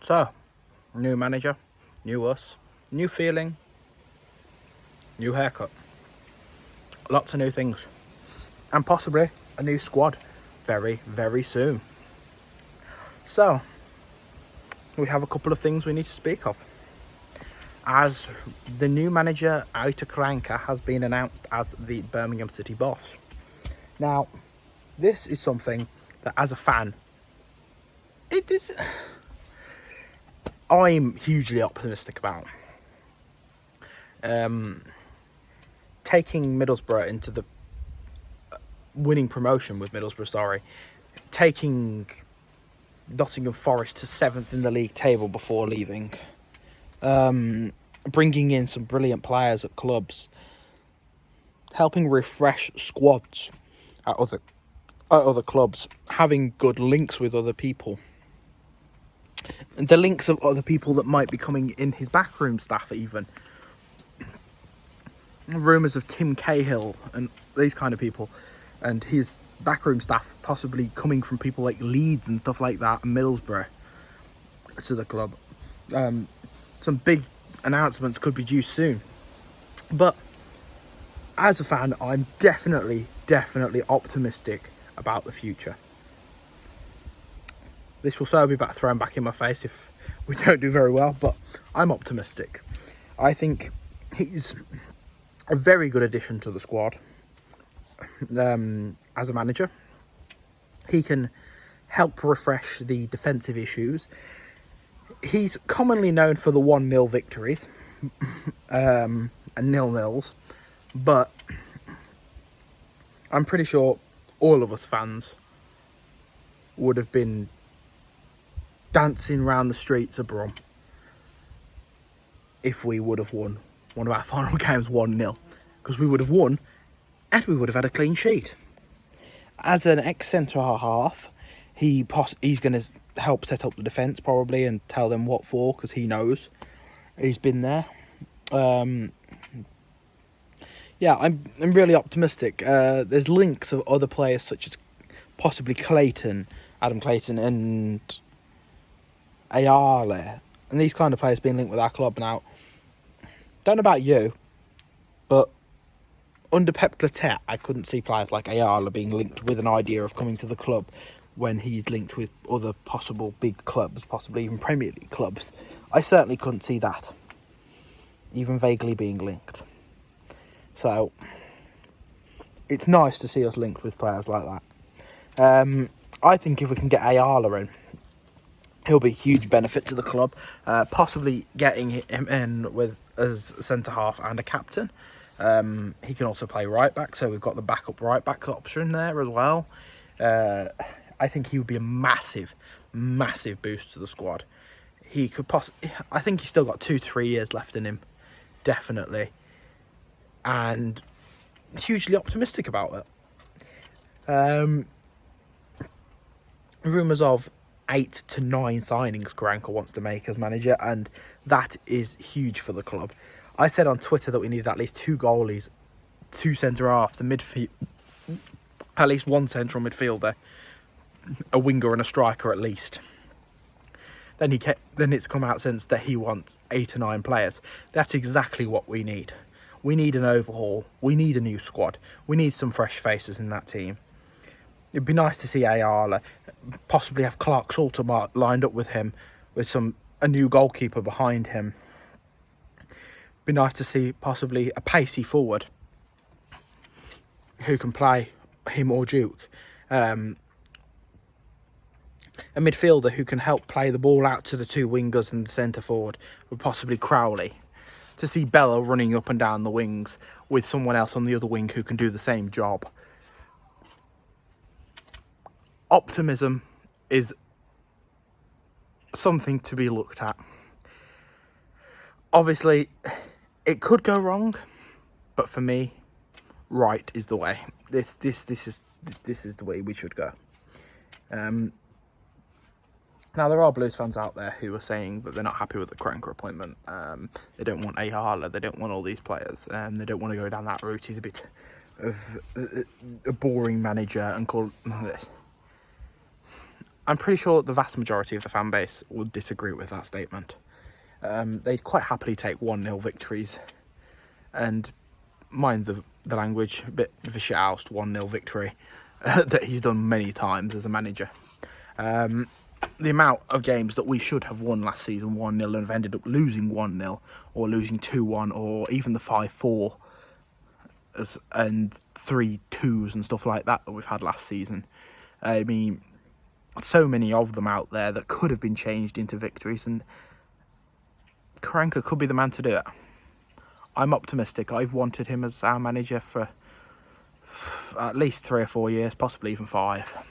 So, new manager, new us, new feeling, new haircut. Lots of new things. And possibly a new squad very, very soon. So, we have a couple of things we need to speak of. As the new manager, Aitor Karanka, has been announced as the Birmingham City boss. Now, this is something that as a fan, I'm hugely optimistic about. Taking Middlesbrough into the winning promotion with Middlesbrough, taking Nottingham Forest to 7th in the league table before leaving, bringing in some brilliant players at clubs, helping refresh squads at other clubs, having good links with other people, the links of other people that might be coming in his backroom staff even. Rumours of Tim Cahill and these kind of people, and his backroom staff possibly coming from people like Leeds and stuff like that, and Middlesbrough to the club. Some big announcements could be due soon. But as a fan, I'm definitely optimistic about the future. This will so be thrown back in my face if we don't do very well, but I'm optimistic. I think he's a very good addition to the squad as a manager. He can help refresh the defensive issues. He's commonly known for the 1-0 victories and 0-0s, but I'm pretty sure all of us fans would have been dancing around the streets of Brum if we would have won one of our final games 1-0, because we would have won and we would have had a clean sheet. As an ex-centre half, he's going to help set up the defence probably and tell them what for, because he knows. He's been there. I'm really optimistic. There's links of other players such as possibly Adam Clayton and Ayala, and these kind of players being linked with our club now. Don't know about you, but under Pep Clotet, I couldn't see players like Ayala being linked with an idea of coming to the club when he's linked with other possible big clubs, possibly even Premier League clubs. I certainly couldn't see that, even vaguely being linked. So, it's nice to see us linked with players like that. I think if we can get Ayala in, he'll be a huge benefit to the club. Possibly getting him in with as a centre half and a captain. He can also play right back, so we've got the backup right back option there as well. I think he would be a massive boost to the squad. He could I think he's still got 2-3 years left in him, definitely, and hugely optimistic about it. Rumours of 8 to 9 signings Karanka wants to make as manager, and that is huge for the club. I said on Twitter that we needed at least 2 goalies, 2 centre-halves, a midfield, at least 1 central midfielder, a winger and a striker at least. Then it's come out since that he wants 8 or 9 players. That's exactly what we need. We need an overhaul. We need a new squad. We need some fresh faces in that team. It'd be nice to see Ayala, possibly have Clark Salter lined up with him, with a new goalkeeper behind him. Be nice to see possibly a pacey forward who can play him or Duke. A midfielder who can help play the ball out to the 2 wingers and the centre forward, with possibly Crowley. To see Bella running up and down the wings with someone else on the other wing who can do the same job. Optimism is something to be looked at. Obviously, it could go wrong, but for me, right is the way. This is the way we should go. Now, there are Blues fans out there who are saying that they're not happy with the Karanka appointment. They don't want Ayala, they don't want all these players, they don't want to go down that route. He's a bit of a boring manager and call this. I'm pretty sure the vast majority of the fan base would disagree with that statement. They'd quite happily take 1-0 victories, and mind the language, a bit of a shit-housed 1-0 victory that he's done many times as a manager. The amount of games that we should have won last season 1-0 and have ended up losing 1-0 or losing 2-1 or even the 5-4 and 3-2s and stuff like that we've had last season. I mean, so many of them out there that could have been changed into victories, and Karanka could be the man to do it. I'm optimistic. I've wanted him as our manager for at least 3 or 4 years, possibly even 5.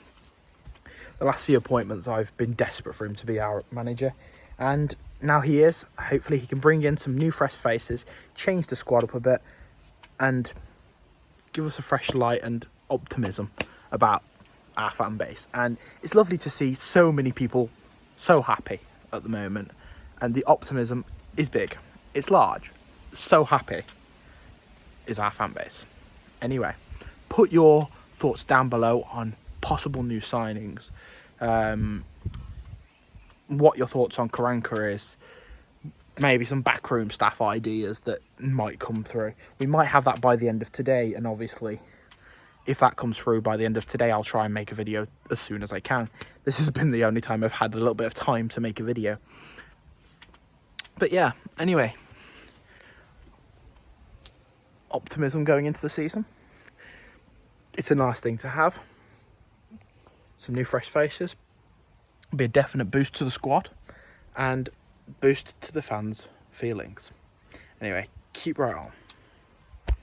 The last few appointments, I've been desperate for him to be our manager, and now he is. Hopefully he can bring in some new fresh faces, change the squad up a bit, and give us a fresh light and optimism about our fan base. And it's lovely to see so many people so happy at the moment, and the optimism is big, it's large. So happy is our fan base. Anyway, put your thoughts down below on possible new signings, what your thoughts on Karanka is, maybe some backroom staff ideas that might come through. We might have that by the end of today, and obviously if that comes through by the end of today, I'll try and make a video as soon as I can. This has been the only time I've had a little bit of time to make a video. But yeah, anyway, optimism going into the season. It's a nice thing to have. Some new fresh faces. Be a definite boost to the squad and boost to the fans' feelings. Anyway, keep right on.